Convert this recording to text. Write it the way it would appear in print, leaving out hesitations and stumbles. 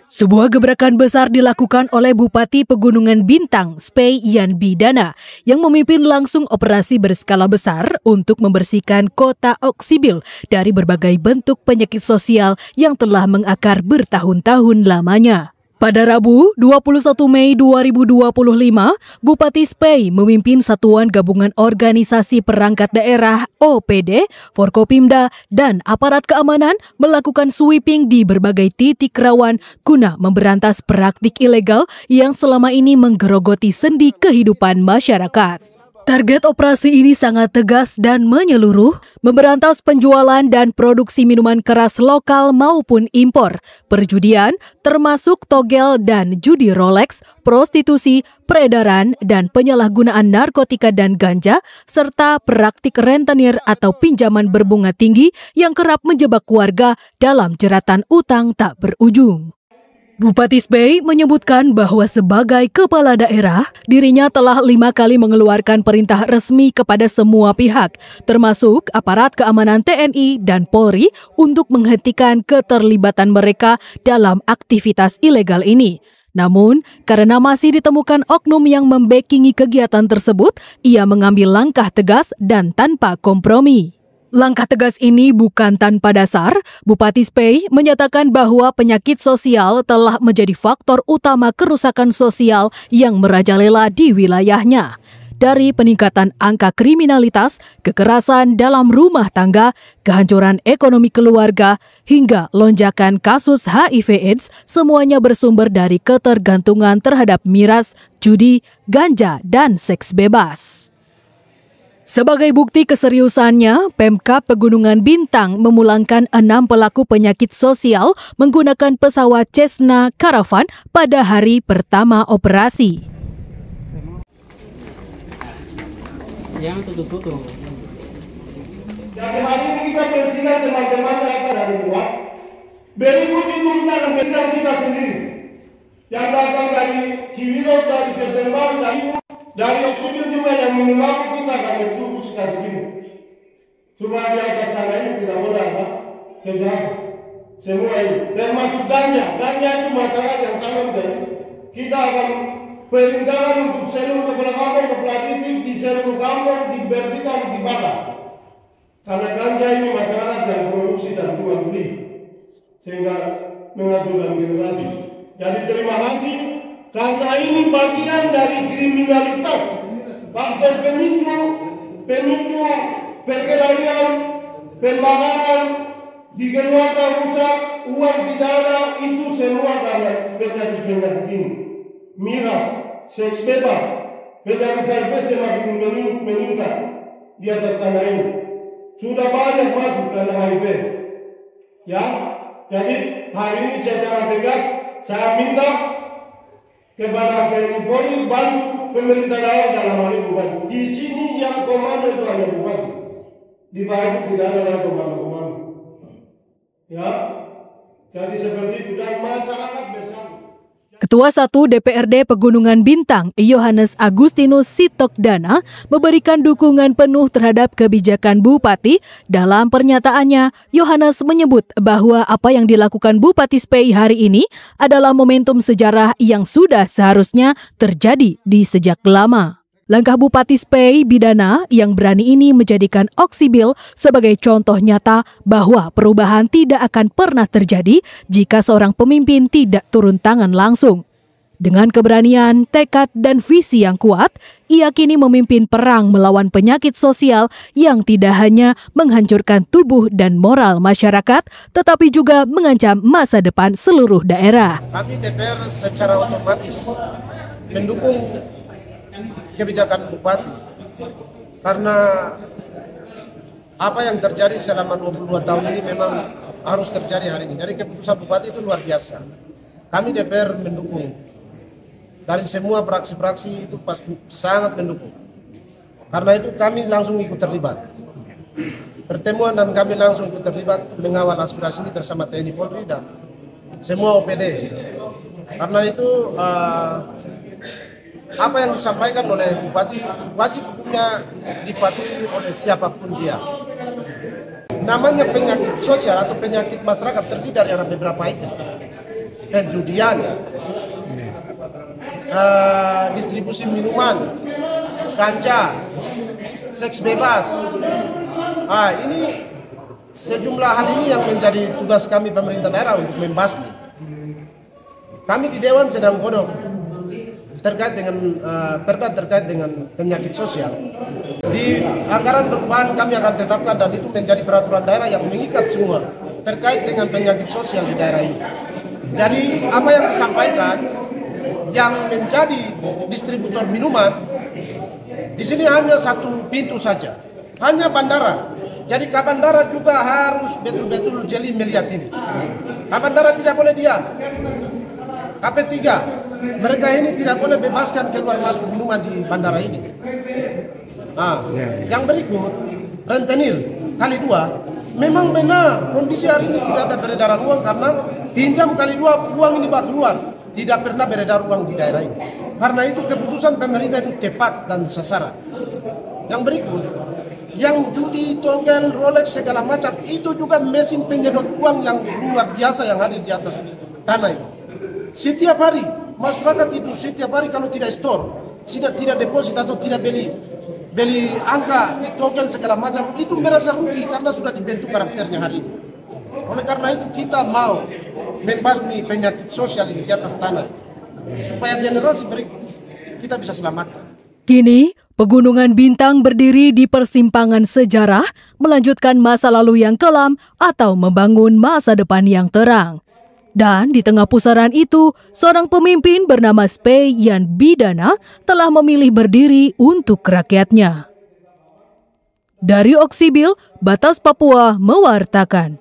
Sebuah gebrakan besar dilakukan oleh Bupati Pegunungan Bintang, Spei Yan Bidana, yang memimpin langsung operasi berskala besar untuk membersihkan kota Oksibil dari berbagai bentuk penyakit sosial yang telah mengakar bertahun-tahun lamanya. Pada Rabu, 21 Mei 2025, Bupati Spei memimpin Satuan Gabungan Organisasi Perangkat Daerah OPD, Forkopimda, dan aparat keamanan melakukan sweeping di berbagai titik rawan guna memberantas praktik ilegal yang selama ini menggerogoti sendi kehidupan masyarakat. Target operasi ini sangat tegas dan menyeluruh, memberantas penjualan dan produksi minuman keras lokal maupun impor, perjudian, termasuk togel dan judi Rolex, prostitusi, peredaran dan penyalahgunaan narkotika dan ganja, serta praktik rentenir atau pinjaman berbunga tinggi yang kerap menjebak warga dalam jeratan utang tak berujung. Bupati Spei menyebutkan bahwa sebagai kepala daerah, dirinya telah 5 kali mengeluarkan perintah resmi kepada semua pihak, termasuk aparat keamanan TNI dan Polri untuk menghentikan keterlibatan mereka dalam aktivitas ilegal ini. Namun, karena masih ditemukan oknum yang membackingi kegiatan tersebut, ia mengambil langkah tegas dan tanpa kompromi. Langkah tegas ini bukan tanpa dasar. Bupati Spei menyatakan bahwa penyakit sosial telah menjadi faktor utama kerusakan sosial yang merajalela di wilayahnya. Dari peningkatan angka kriminalitas, kekerasan dalam rumah tangga, kehancuran ekonomi keluarga, hingga lonjakan kasus HIV/AIDS, semuanya bersumber dari ketergantungan terhadap miras, judi, ganja, dan seks bebas. Sebagai bukti keseriusannya, Pemkab Pegunungan Bintang memulangkan 6 pelaku penyakit sosial menggunakan pesawat Cessna Caravan pada hari pertama operasi. Yang tutup-tutup. Jadi hari ini kita bersihkan teman-teman kita dari luar. Berikut itu kita akan bersihkan kita sendiri. Yang datang dari Kiwirok, dari Ketemang, dari Oksibil juga yang minimal kita akan eksekusikan dulu. Supaya di atas tanah ini tidak boleh ada kejahatan. Semua ini, termasuk ganja. Ganja itu masyarakat yang tanam dari kita akan perintahkan untuk seluruh kepala kampung, kepala distrik di seluruh kampung dibersihkan, dibakar. Karena ganja ini masyarakat yang produksi dan jual beli, sehingga menghancurkan generasi. Jadi terima kasih. Karena ini bagian dari kriminalitas, faktor pemicu perkelahian, pembakaran, dikeluarkan rusak, uang tidak ada, itu semua karena penyakit ini. Miras, seks bebas, penyakit HIV semakin meningkat di atas tanah ini. Sudah banyak mati karena HIV. Ya, jadi hari ini secara tegas saya minta kepada TNI Polri bantu pemerintah daerah dalam hal ini Bupati. Di sini yang komando itu hanya Bupati. Di bawah itu tidak ada lagi komando-komando. Ya, jadi seperti itu dan masyarakat bersatu. Ketua 1 DPRD Pegunungan Bintang, Yohanes Agustinus Sitokdana, memberikan dukungan penuh terhadap kebijakan Bupati. Dalam pernyataannya, Yohanes menyebut bahwa apa yang dilakukan Bupati Spei hari ini adalah momentum sejarah yang sudah seharusnya terjadi di sejak lama. Langkah Bupati Spei Bidana yang berani ini menjadikan Oksibil sebagai contoh nyata bahwa perubahan tidak akan pernah terjadi jika seorang pemimpin tidak turun tangan langsung. Dengan keberanian, tekad, dan visi yang kuat, ia kini memimpin perang melawan penyakit sosial yang tidak hanya menghancurkan tubuh dan moral masyarakat, tetapi juga mengancam masa depan seluruh daerah. Kami DPR secara otomatis mendukung kebijakan Bupati karena apa yang terjadi selama 22 tahun ini memang harus terjadi hari ini. Jadi keputusan Bupati itu luar biasa. Kami DPR mendukung. Dari semua fraksi-fraksi itu pasti sangat mendukung. Karena itu kami langsung ikut terlibat. Pertemuan dan kami langsung ikut terlibat mengawal aspirasi ini bersama TNI Polri dan semua OPD. Karena itu apa yang disampaikan oleh Bupati wajib hukumnya dipatuhi oleh siapapun dia. namanya penyakit sosial atau penyakit masyarakat terdiri dari ada beberapa item. Penjudian, distribusi minuman, ganja, seks bebas. Ini sejumlah hal ini yang menjadi tugas kami pemerintah daerah untuk membasmi. Kami di Dewan sedang godok terkait dengan perda terkait dengan penyakit sosial. Di anggaran perubahan kami akan tetapkan dan itu menjadi peraturan daerah yang mengikat semua terkait dengan penyakit sosial di daerah ini. Jadi apa yang disampaikan yang menjadi distributor minuman di sini hanya satu pintu saja, hanya bandara. Jadi Kabandara juga harus betul-betul jeli melihat ini. Kabandara tidak boleh diam. KP3, mereka ini tidak boleh bebaskan keluar masuk minuman di bandara ini. Yang berikut, rentenir kali 2, memang benar kondisi hari ini tidak ada peredaran uang karena pinjam kali 2 uang ini bakal keluar. Tidak pernah beredar uang di daerah ini. Karena itu keputusan pemerintah itu cepat dan sasaran. Yang berikut, yang judi, togel, Rolex segala macam itu juga mesin penyedot uang yang luar biasa yang hadir di atas tanah ini. Setiap hari masyarakat itu setiap hari kalau tidak store, tidak deposit atau tidak beli angka togel segala macam itu merasa rugi karena sudah dibentuk karakternya hari ini. Oleh karena itu kita mau membasmi penyakit sosial ini di atas tanah supaya generasi berikut kita bisa selamatkan. Kini, Pegunungan Bintang berdiri di persimpangan sejarah, melanjutkan masa lalu yang kelam atau membangun masa depan yang terang. Dan di tengah pusaran itu, seorang pemimpin bernama Spey Yan Bidana telah memilih berdiri untuk rakyatnya. Dari Oksibil, Batas Papua mewartakan.